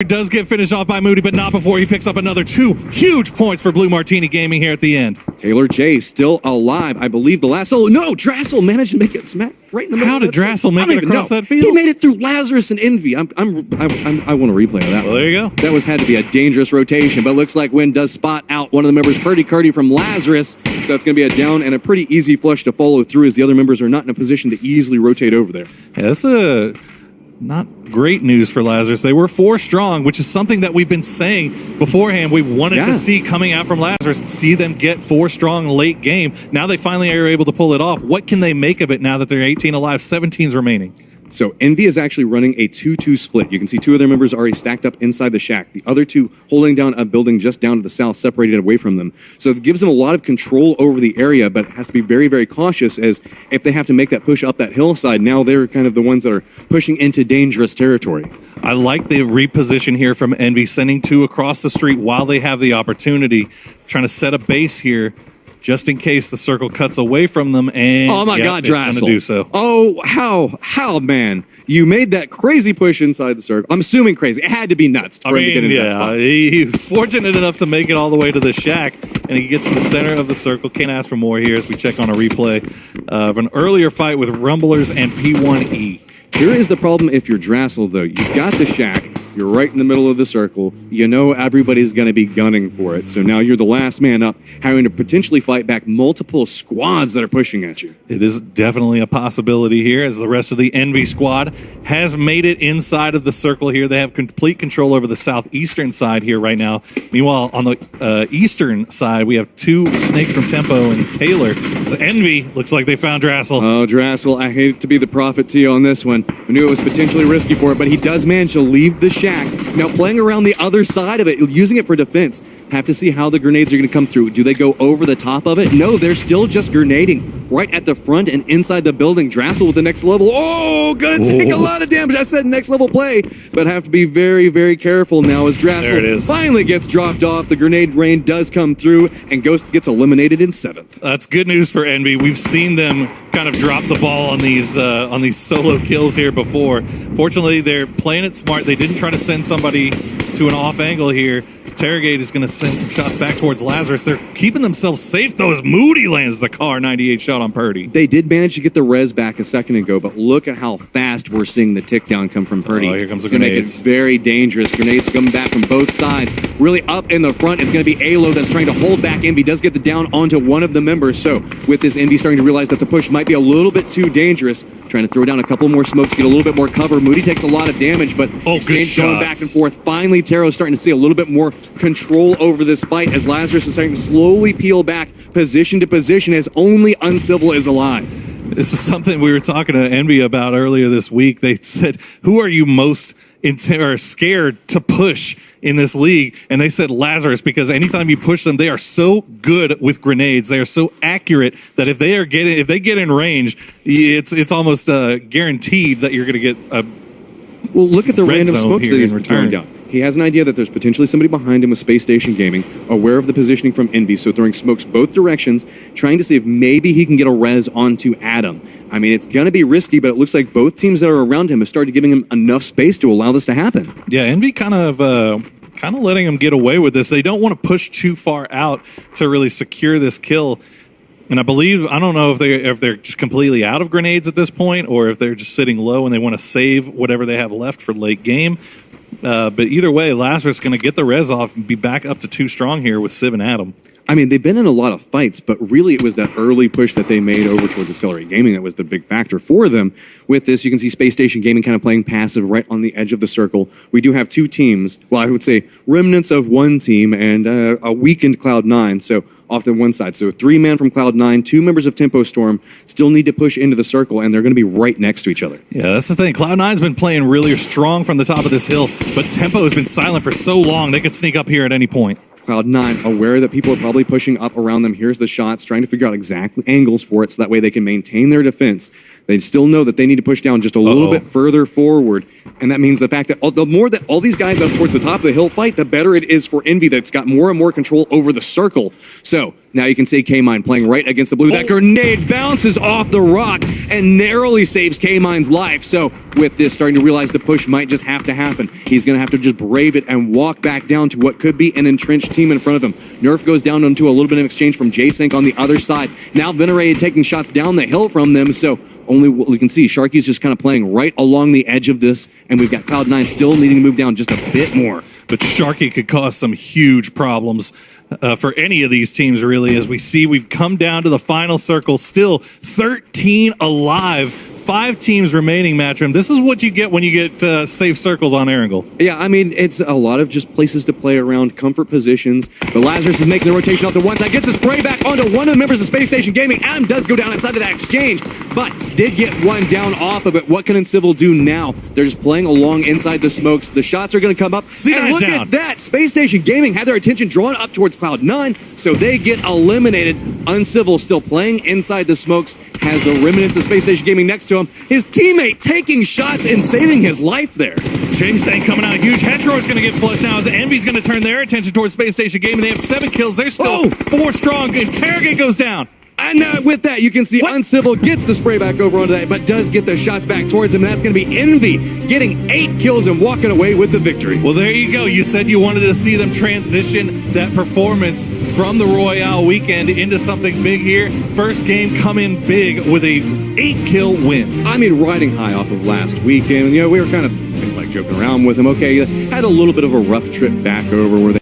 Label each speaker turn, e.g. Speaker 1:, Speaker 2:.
Speaker 1: Does get finished off by Moody, but not before he picks up another 2 huge points for Blue Martini Gaming here at the end.
Speaker 2: Taylor J still alive. I believe the last solo. No, Drassel managed to make it smack right in the middle.
Speaker 1: How did Drassel make it across that field?
Speaker 2: He made it through Lazarus and Envy. I want to replay that.
Speaker 1: Well, there you go.
Speaker 2: That had to be a dangerous rotation, but looks like Wynn does spot out one of the members, Purdy Curdy from Lazarus. So that's going to be a down and a pretty easy flush to follow through, as the other members are not in a position to easily rotate over there.
Speaker 1: Yeah, that's not great news for Lazarus. They were 4 strong, which is something that we've been saying beforehand. We wanted to see coming out from Lazarus, see them get 4 strong late game. Now they finally are able to pull it off. What can they make of it now that they're 18 alive, 17's remaining?
Speaker 2: So Envy is actually running a 2-2 split. You can see 2 of their members already stacked up inside the shack. The other 2 holding down a building just down to the south, separated away from them. So it gives them a lot of control over the area, but has to be very, very cautious, as if they have to make that push up that hillside, now they're kind of the ones that are pushing into dangerous territory.
Speaker 1: I like the reposition here from Envy, sending 2 across the street while they have the opportunity, trying to set a base here, just in case the circle cuts away from them. And
Speaker 2: oh my God, Drassel!
Speaker 1: Do so.
Speaker 2: Oh, how, man! You made that crazy push inside the circle. I'm assuming crazy. It had to be nuts.
Speaker 1: I mean, yeah, he was fortunate enough to make it all the way to the shack, and he gets to the center of the circle. Can't ask for more here as we check on a replay of an earlier fight with Rumblers and P1E.
Speaker 2: Here is the problem if you're Drassel, though. You've got the shack. You're right in the middle of the circle. You know everybody's going to be gunning for it. So now you're the last man up, having to potentially fight back multiple squads that are pushing at you.
Speaker 1: It is definitely a possibility here, as the rest of the Envy squad has made it inside of the circle here. They have complete control over the southeastern side here right now. Meanwhile, on the eastern side, we have 2 snakes from Tempo and Taylor. As Envy looks like they found Drassel.
Speaker 2: Oh, Drassel, I hate to be the prophet to you on this one. I knew it was potentially risky for it, but he does manage to leave the shack. Now playing around the other side of it, using it for defense. Have to see how the grenades are going to come through. Do they go over the top of it? No, they're still just grenading right at the front and inside the building. Drassel with the next level. Oh, gonna take a lot of damage. I said next level play, but have to be very, very careful now as Drassel finally gets dropped off. The grenade rain does come through, and Ghost gets eliminated in 7th.
Speaker 1: That's good news for Envy. We've seen them kind of drop the ball on these solo kills here before. Fortunately, they're playing it smart. They didn't try to send somebody to an off angle here. Interrogate is going to send some shots back towards Lazarus. They're keeping themselves safe, though, as Moody lands the car 98 shot on Purdy.
Speaker 2: They did manage to get the res back a second ago, but look at how fast we're seeing the tick down come from Purdy.
Speaker 1: Oh, here comes the
Speaker 2: grenades. Make it very dangerous. Grenades coming back from both sides. Really up in the front, it's going to be Alo that's trying to hold back Envy. Does get the down onto one of the members. So with this, Envy starting to realize that the push might be a little bit too dangerous. Trying to throw down a couple more smokes, get a little bit more cover. Moody takes a lot of damage, but exchange going back and forth. Finally, Taro's starting to see a little bit more control over this fight as Lazarus is starting to slowly peel back position to position, as only Uncivil is alive.
Speaker 1: This is something we were talking to Envy about earlier this week. They said, who are you most scared to push in this league? And they said Lazarus, because anytime you push them, they are so good with grenades. They are so accurate that if they get in range, it's almost guaranteed that you're going to get a
Speaker 2: well, look at the random smokes that he's throwing down. He has an idea that there's potentially somebody behind him with Space Station Gaming, aware of the positioning from Envy, so throwing smokes both directions, trying to see if maybe he can get a res onto Adam. I mean, it's going to be risky, but it looks like both teams that are around him have started giving him enough space to allow this to happen.
Speaker 1: Yeah, Envy kind of letting him get away with this. They don't want to push too far out to really secure this kill. And I don't know if they're just completely out of grenades at this point, or if they're just sitting low and they want to save whatever they have left for late game. But either way, Lazarus is going to get the res off and be back up to 2 strong here with Civ and Adam.
Speaker 2: I mean, they've been in a lot of fights, but really it was that early push that they made over towards Accelerate Gaming that was the big factor for them. With this, you can see Space Station Gaming kind of playing passive right on the edge of the circle. We do have 2 teams. Well, I would say remnants of one team and a weakened Cloud9, so off to one side. So 3 men from Cloud9, 2 members of Tempo Storm still need to push into the circle, and they're going to be right next to each other.
Speaker 1: Yeah, that's the thing. Cloud9's been playing really strong from the top of this hill, but Tempo has been silent for so long they could sneak up here at any point.
Speaker 2: Cloud9 aware that people are probably pushing up around them. Here's the shots, trying to figure out exact angles for it so that way they can maintain their defense. They still know that they need to push down just a little bit further forward. And that means the fact that the more that all these guys up towards the top of the hill fight, the better it is for Envy that's got more and more control over the circle. So now you can see K-Mine playing right against the blue. That grenade bounces off the rock and narrowly saves K-Mine's life. So with this, starting to realize the push might just have to happen. He's going to have to just brave it and walk back down to what could be an entrenched team in front of him. Nerf goes down into a little bit of exchange from J-Sync on the other side. Now Venerated taking shots down the hill from them. So only what we can see, Sharky's just kind of playing right along the edge of this, and we've got Cloud9 still needing to move down just a bit more.
Speaker 1: But Sharky could cause some huge problems for any of these teams, really, as we see we've come down to the final circle, still 13 alive. 5 teams remaining, Matrim. This is what you get when you get safe circles on Erangel.
Speaker 2: Yeah, I mean, it's a lot of just places to play around, comfort positions. But Lazarus is making the rotation off to one side, gets a spray back onto one of the members of Space Station Gaming. Adam does go down inside of that exchange, but did get one down off of it. What can Incivil do now? They're just playing along inside the smokes. The shots are going to come up. And look at that! Space Station Gaming had their attention drawn up towards Cloud9, so they get eliminated. Uncivil still playing inside the smokes, has the remnants of Space Station Gaming next to him. His teammate taking shots and saving his life there.
Speaker 1: Jing-Sang coming out huge. Hetero is going to get flushed now as Envy's going to turn their attention towards Space Station Gaming. They have 7 kills. They're still 4 strong. Interrogate goes down.
Speaker 2: And with that, you can see Uncivil gets the spray back over onto that, but does get the shots back towards him. And that's going to be Envy getting 8 kills and walking away with the victory.
Speaker 1: Well, there you go. You said you wanted to see them transition that performance from the Royale weekend into something big here. First game come in big with a 8-kill win.
Speaker 2: I mean, riding high off of last weekend. You know, we were kind of like joking around with him. Okay, had a little bit of a rough trip back over where they